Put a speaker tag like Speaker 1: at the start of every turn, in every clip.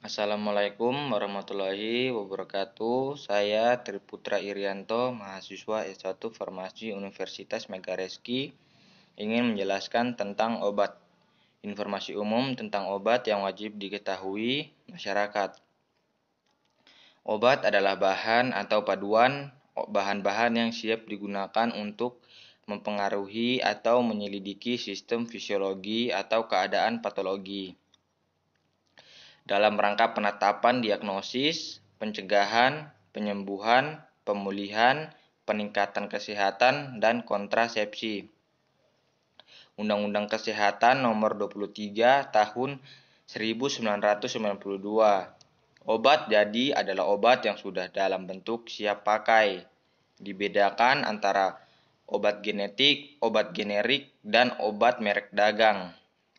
Speaker 1: Assalamualaikum warahmatullahi wabarakatuh. Saya Triputra Irianto, mahasiswa S1 Farmasi Universitas Megareski, ingin menjelaskan tentang obat. Informasi umum tentang obat yang wajib diketahui masyarakat. Obat adalah bahan atau paduan bahan-bahan yang siap digunakan untuk mempengaruhi atau menyelidiki sistem fisiologi atau keadaan patologi. Dalam rangka penetapan diagnosis, pencegahan, penyembuhan, pemulihan, peningkatan kesehatan, dan kontrasepsi. Undang-Undang Kesehatan Nomor 23 Tahun 1992. Obat jadi adalah obat yang sudah dalam bentuk siap pakai. Dibedakan antara obat genetik, obat generik, dan obat merek dagang.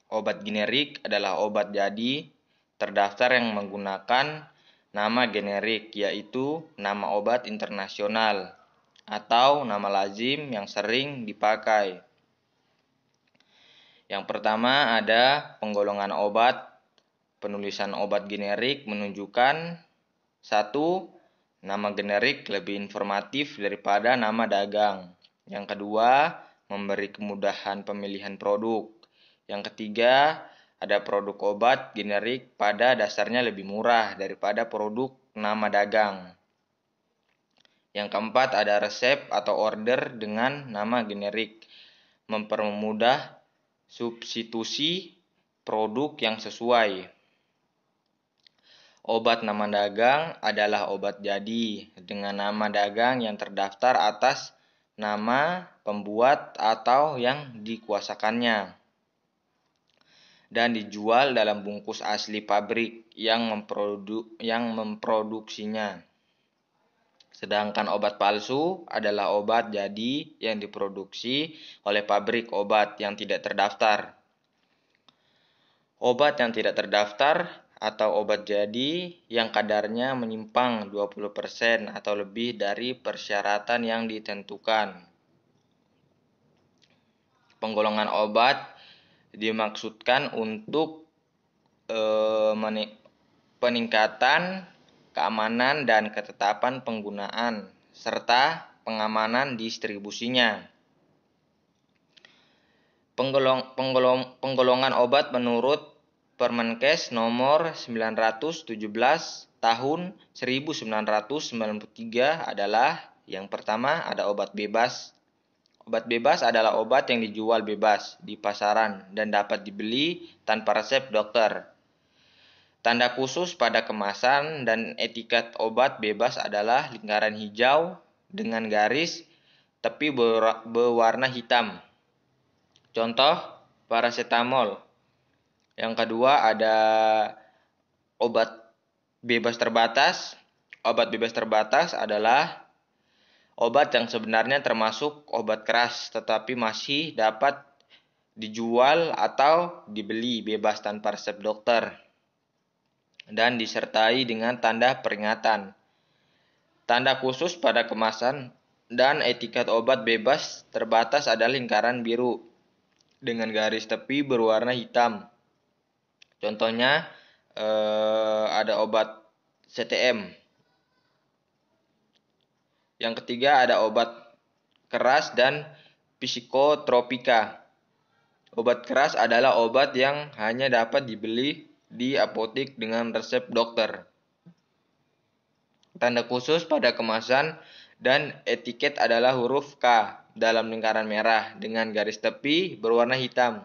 Speaker 1: Obat generik adalah obat jadi terdaftar yang menggunakan nama generik, yaitu nama obat internasional atau nama lazim yang sering dipakai. Yang pertama ada penggolongan obat. Penulisan obat generik menunjukkan 1. Nama generik lebih informatif daripada nama dagang. Yang kedua, memberi kemudahan pemilihan produk. Yang ketiga, ada produk obat generik pada dasarnya lebih murah daripada produk nama dagang. Yang keempat, ada resep atau order dengan nama generik, mempermudah substitusi produk yang sesuai. Obat nama dagang adalah obat jadi dengan nama dagang yang terdaftar atas nama pembuat atau yang dikuasakannya dan dijual dalam bungkus asli pabrik yang memproduksinya. Sedangkan obat palsu adalah obat jadi yang diproduksi oleh pabrik obat yang tidak terdaftar. Obat yang tidak terdaftar atau obat jadi yang kadarnya menyimpang 20% atau lebih dari persyaratan yang ditentukan. Penggolongan obat dimaksudkan untuk peningkatan keamanan dan ketetapan penggunaan serta pengamanan distribusinya. Penggolongan obat menurut Permenkes Nomor 917 Tahun 1993 adalah: yang pertama ada obat bebas. Obat bebas adalah obat yang dijual bebas di pasaran dan dapat dibeli tanpa resep dokter. Tanda khusus pada kemasan dan etiket obat bebas adalah lingkaran hijau dengan garis tepi berwarna hitam. Contoh, paracetamol. Yang kedua ada obat bebas terbatas. Obat bebas terbatas adalah obat yang sebenarnya termasuk obat keras tetapi masih dapat dijual atau dibeli bebas tanpa resep dokter dan disertai dengan tanda peringatan. Tanda khusus pada kemasan dan etiket obat bebas terbatas adalah lingkaran biru dengan garis tepi berwarna hitam. Contohnya ada obat CTM. Yang ketiga ada obat keras dan psikotropika. Obat keras adalah obat yang hanya dapat dibeli di apotek dengan resep dokter. Tanda khusus pada kemasan dan etiket adalah huruf K dalam lingkaran merah dengan garis tepi berwarna hitam.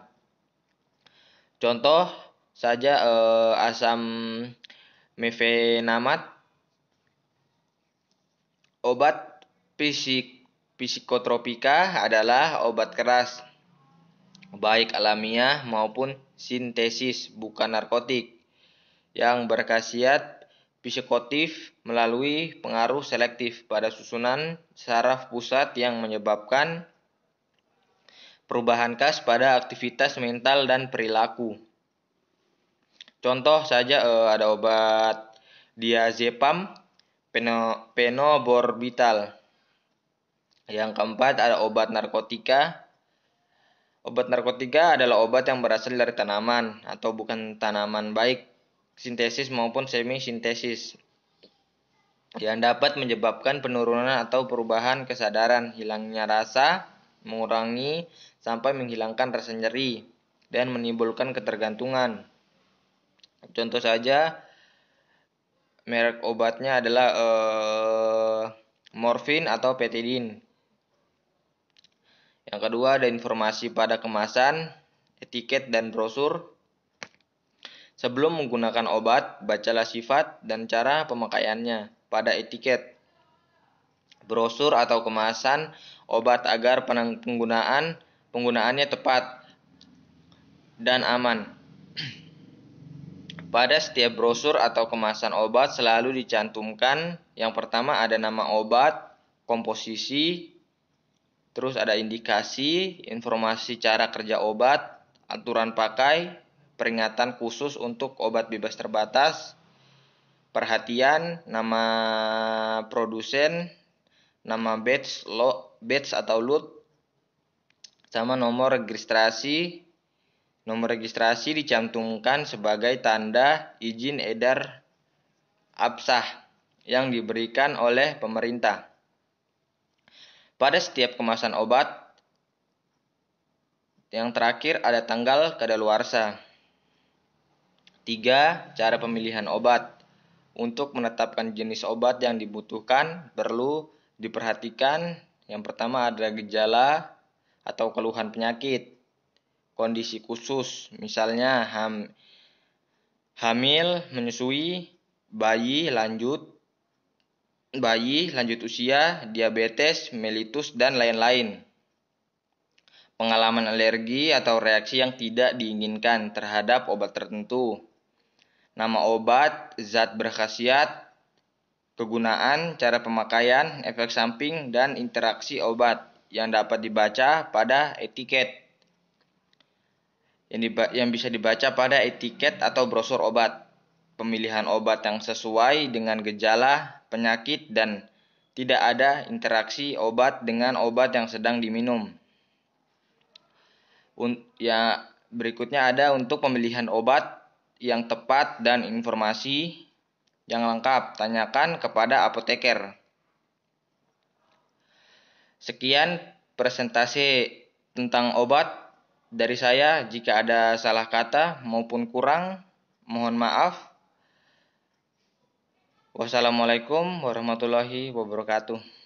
Speaker 1: Contoh saja asam mefenamat. Obat psikotropika adalah obat keras, baik alamiah maupun sintesis, bukan narkotik, yang berkhasiat psikotif melalui pengaruh selektif pada susunan saraf pusat yang menyebabkan perubahan khas pada aktivitas mental dan perilaku. Contoh saja ada obat diazepam, phenobarbital. Yang keempat ada obat narkotika. Obat narkotika adalah obat yang berasal dari tanaman atau bukan tanaman baik sintesis maupun semi-sintesis, yang dapat menyebabkan penurunan atau perubahan kesadaran, hilangnya rasa, mengurangi sampai menghilangkan rasa nyeri, dan menimbulkan ketergantungan. Contoh saja, merek obatnya adalah morfin atau petidin. Yang kedua, ada informasi pada kemasan, etiket, dan brosur. Sebelum menggunakan obat, bacalah sifat dan cara pemakaiannya pada etiket, brosur atau kemasan obat agar penggunaannya tepat dan aman. Pada setiap brosur atau kemasan obat selalu dicantumkan yang pertama ada nama obat, komposisi, terus ada indikasi, informasi cara kerja obat, aturan pakai, peringatan khusus untuk obat bebas terbatas, perhatian, nama produsen, nama batch atau lot, sama nomor registrasi. Nomor registrasi dicantumkan sebagai tanda izin edar absah yang diberikan oleh pemerintah. Pada setiap kemasan obat, yang terakhir ada tanggal kadaluarsa. 3. Cara pemilihan obat. Untuk menetapkan jenis obat yang dibutuhkan, perlu diperhatikan. Yang pertama ada gejala atau keluhan penyakit, kondisi khusus, misalnya hamil, menyusui, bayi lanjut usia, diabetes, mellitus, dan lain-lain. Pengalaman alergi atau reaksi yang tidak diinginkan terhadap obat tertentu. Nama obat, zat berkhasiat, kegunaan, cara pemakaian, efek samping, dan interaksi obat yang dapat dibaca pada etiket. Yang bisa dibaca pada etiket atau brosur obat. Pemilihan obat yang sesuai dengan gejala, penyakit, dan tidak ada interaksi obat dengan obat yang sedang diminum. Berikutnya ada untuk pemilihan obat yang tepat dan informasi yang lengkap, tanyakan kepada apoteker. Sekian presentasi tentang obat dari saya. Jika ada salah kata maupun kurang, mohon maaf. Wassalamualaikum warahmatullahi wabarakatuh.